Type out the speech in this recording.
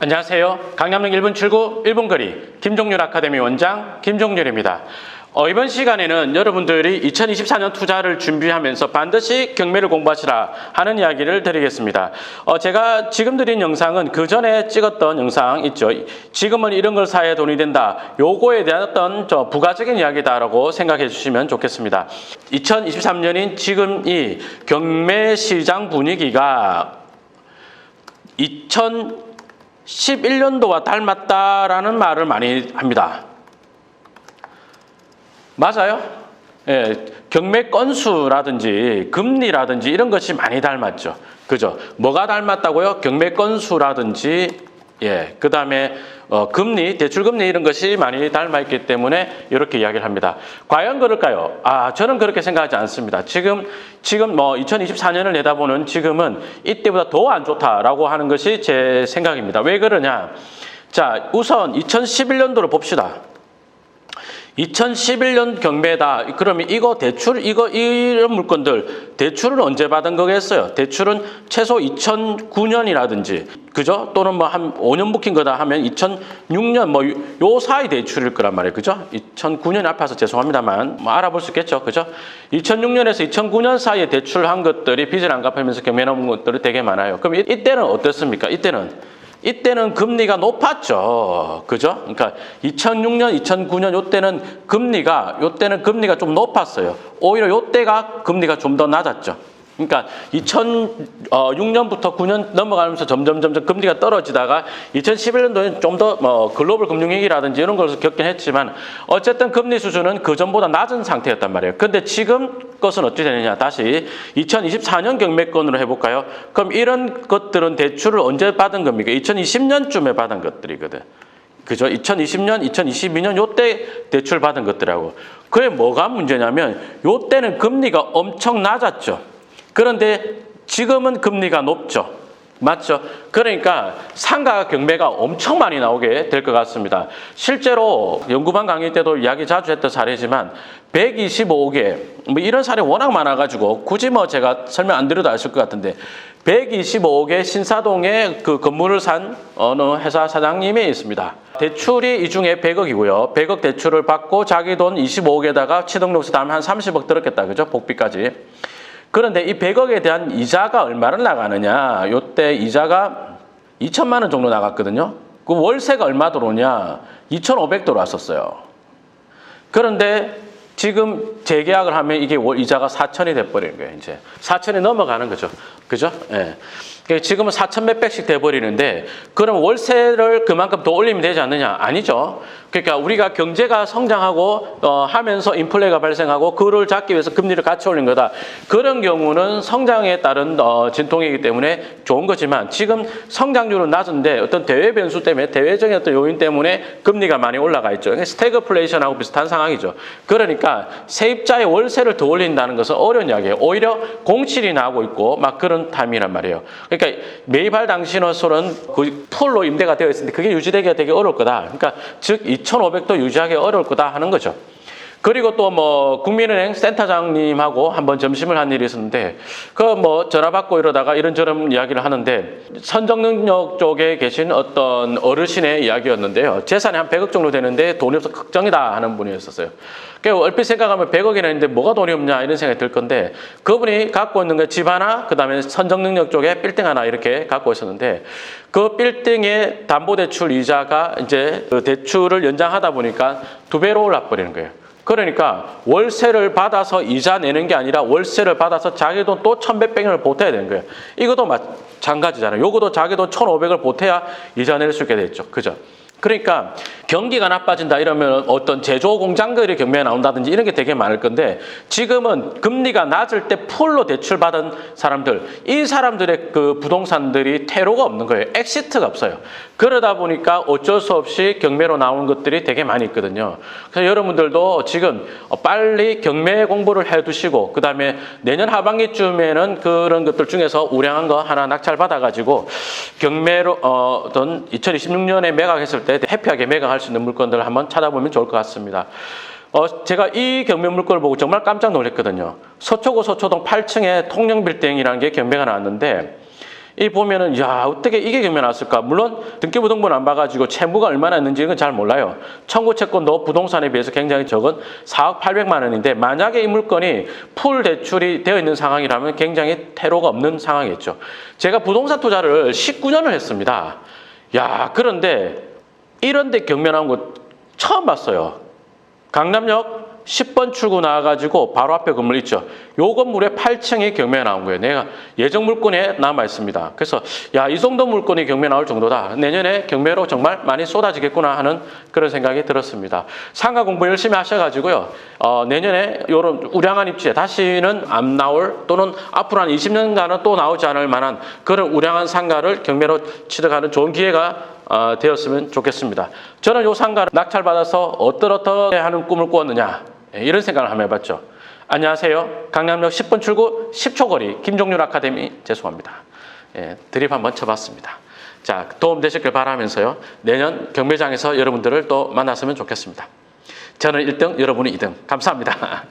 안녕하세요. 강남역 1분 출구 1분 거리 김종률 아카데미 원장 김종률입니다. 이번 시간에는 여러분들이 2024년 투자를 준비하면서 반드시 경매를 공부하시라 하는 이야기를 드리겠습니다. 제가 지금 드린 영상은 그 전에 찍었던 영상 있죠. 지금은 이런 걸 사야 돈이 된다. 요거에 대한 어떤 부가적인 이야기다라고 생각해 주시면 좋겠습니다. 2023년인 지금 이 경매 시장 분위기가 2011년도와 닮았다라는 말을 많이 합니다. 맞아요. 예, 경매 건수라든지 금리라든지 이런 것이 많이 닮았죠. 그죠? 뭐가 닮았다고요? 경매 건수라든지 그 다음에 금리, 대출금리 이런 것이 많이 닮아있기 때문에 이렇게 이야기를 합니다. 과연 그럴까요? 저는 그렇게 생각하지 않습니다. 지금 2024년을 내다보는 지금은 이때보다 더 안 좋다라고 하는 것이 제 생각입니다. 왜 그러냐? 자, 우선 2011년도를 봅시다. 2011년 경매다. 그러면 이거 대출, 이런 물건들 대출을 언제 받은 거겠어요? 대출은 최소 2009년이라든지, 그죠? 또는 뭐 한 5년 묵힌 거다 하면 2006년 요 사이 대출일 거란 말이에요. 그죠? 2009년 앞에서 죄송합니다만 알아볼 수 있겠죠. 그죠? 2006년에서 2009년 사이에 대출한 것들이 빚을 안 갚으면서 경매 넘은 것들이 되게 많아요. 그럼 이때는 어떻습니까? 이때는 금리가 높았죠. 그죠? 그러니까 2006년, 2009년 요때는 금리가 좀 높았어요. 오히려 요때가 금리가 좀 더 낮았죠. 그러니까 2006년부터 9년 넘어가면서 점점 금리가 떨어지다가 2011년도에는 좀 더 글로벌 금융위기라든지 이런 것을 겪긴 했지만 어쨌든 금리 수준은 그 전보다 낮은 상태였단 말이에요. 근데 지금 것은 어찌 되느냐? 다시 2024년 경매권으로 해볼까요? 그럼 이런 것들은 대출을 언제 받은 겁니까? 2020년쯤에 받은 것들이거든. 그죠? 2020년, 2022년 요때 대출 받은 것들하고. 그게 뭐가 문제냐면 요때는 금리가 엄청 낮았죠. 그런데 지금은 금리가 높죠. 맞죠? 그러니까 상가 경매가 엄청 많이 나오게 될 것 같습니다. 실제로 연구반 강의 때도 이야기 자주 했던 사례지만 125개, 이런 사례 워낙 많아가지고 굳이 제가 설명 안 드려도 아실 것 같은데 125개 신사동에 그 건물을 산 어느 회사 사장님이 있습니다. 대출이 이 중에 100억이고요. 100억 대출을 받고 자기 돈 25억에다가 취득록세 다음에 한 30억 들었겠다. 그죠? 복비까지. 그런데 이 100억에 대한 이자가 얼마를 나가느냐? 요때 이자가 2천만 원 정도 나갔거든요. 그 월세가 얼마 들어오냐? 2,500 들어왔었어요. 그런데 지금 재계약을 하면 이게 이자가 4천이 돼버리는 거예요. 이제 4천이 넘어가는 거죠. 그죠? 예. 지금은 4천 몇백씩 돼버리는데 그럼 월세를 그만큼 더 올리면 되지 않느냐? 아니죠. 그러니까 우리가 경제가 성장하고 하면서 인플레가 발생하고 그를 잡기 위해서 금리를 같이 올린 거다. 그런 경우는 성장에 따른 진통이기 때문에 좋은 거지만 지금 성장률은 낮은데 어떤 대외 변수 때문에 대외적인 어떤 요인 때문에 금리가 많이 올라가 있죠. 스태그플레이션하고 비슷한 상황이죠. 그러니까 세입자의 월세를 더 올린다는 것은 어려운 이야기예요. 오히려 공실이 나고 있고 막 그런 타임이란 말이에요. 그러니까 매입할 당시로서는 그 풀로 임대가 되어 있는데 그게 유지되기가 되게 어려울 거다. 그러니까 즉 2,500도 유지하기 어려울 거다 하는 거죠. 그리고 또 국민은행 센터장님하고 한번 점심을 한 일이 있었는데 전화 받고 이러다가 이런저런 이야기를 하는데 선정능력 쪽에 계신 어떤 어르신의 이야기였는데요. 재산이 한 100억 정도 되는데 돈이 없어 걱정이다 하는 분이었었어요. 그러니까 얼핏 생각하면 100억이나 있는데 뭐가 돈이 없냐 이런 생각이 들 건데 그분이 갖고 있는 게 집 하나 그다음에 선정능력 쪽에 빌딩 하나 이렇게 갖고 있었는데 그 빌딩의 담보대출 이자가 이제 그 대출을 연장하다 보니까 2배로 올라버리는 거예요. 그러니까 월세를 받아서 이자 내는 게 아니라 월세를 받아서 자기 돈 또 1,100백을 보태야 되는 거예요. 이것도 마찬가지잖아요. 요것도 자기 돈 1,500을 보태야 이자 낼 수 있게 됐죠. 그죠? 그러니까 경기가 나빠진다 이러면 어떤 제조 공장들이 경매에 나온다든지 이런 게 되게 많을 건데 지금은 금리가 낮을 때 풀로 대출받은 사람들, 이 사람들의 그 부동산들이 퇴로가 없는 거예요. 엑시트가 없어요. 그러다 보니까 어쩔 수 없이 경매로 나오는 것들이 되게 많이 있거든요. 그래서 여러분들도 지금 빨리 경매 공부를 해두시고 그 다음에 내년 하반기쯤에는 그런 것들 중에서 우량한 거 하나 낙찰받아가지고 경매로 어떤 2026년에 매각했을 때 해피하게 매각할 수 있는 물건들을 한번 찾아보면 좋을 것 같습니다. 제가 이 경매 물건을 보고 정말 깜짝 놀랐거든요. 서초구 서초동 8층에 통영빌딩이라는 게 경매가 나왔는데 이 보면은 야 어떻게 이게 경매 나왔을까? 물론 등기부 등본 안 봐가지고 채무가 얼마나 있는지는 잘 몰라요. 청구 채권도 부동산에 비해서 굉장히 적은 4억 800만 원인데 만약에 이 물건이 풀 대출이 되어 있는 상황이라면 굉장히 태로가 없는 상황이겠죠. 제가 부동산 투자를 19년을 했습니다. 야 그런데 이런 데 경매 나온 거 처음 봤어요. 강남역 10번 출구 나와가지고 바로 앞에 건물 있죠. 요 건물에 8층이 경매에 나온 거예요. 내가 예정 물건에 남아 있습니다. 그래서 야, 이 정도 물건이 경매에 나올 정도다. 내년에 경매로 정말 많이 쏟아지겠구나 하는 그런 생각이 들었습니다. 상가 공부 열심히 하셔가지고요. 내년에 요런 우량한 입지에 다시는 안 나올 또는 앞으로 한 20년간은 또 나오지 않을 만한 그런 우량한 상가를 경매로 취득하는 좋은 기회가 되었으면 좋겠습니다. 저는 요 상가를 낙찰받아서 어떻게 하는 꿈을 꾸었느냐 이런 생각을 한번 해봤죠. 안녕하세요. 강남역 10번 출구 10초 거리 김종률 아카데미 죄송합니다. 드립 한번 쳐봤습니다. 자, 도움 되셨길 바라면서요. 내년 경매장에서 여러분들을 또 만났으면 좋겠습니다. 저는 1등, 여러분이 2등. 감사합니다.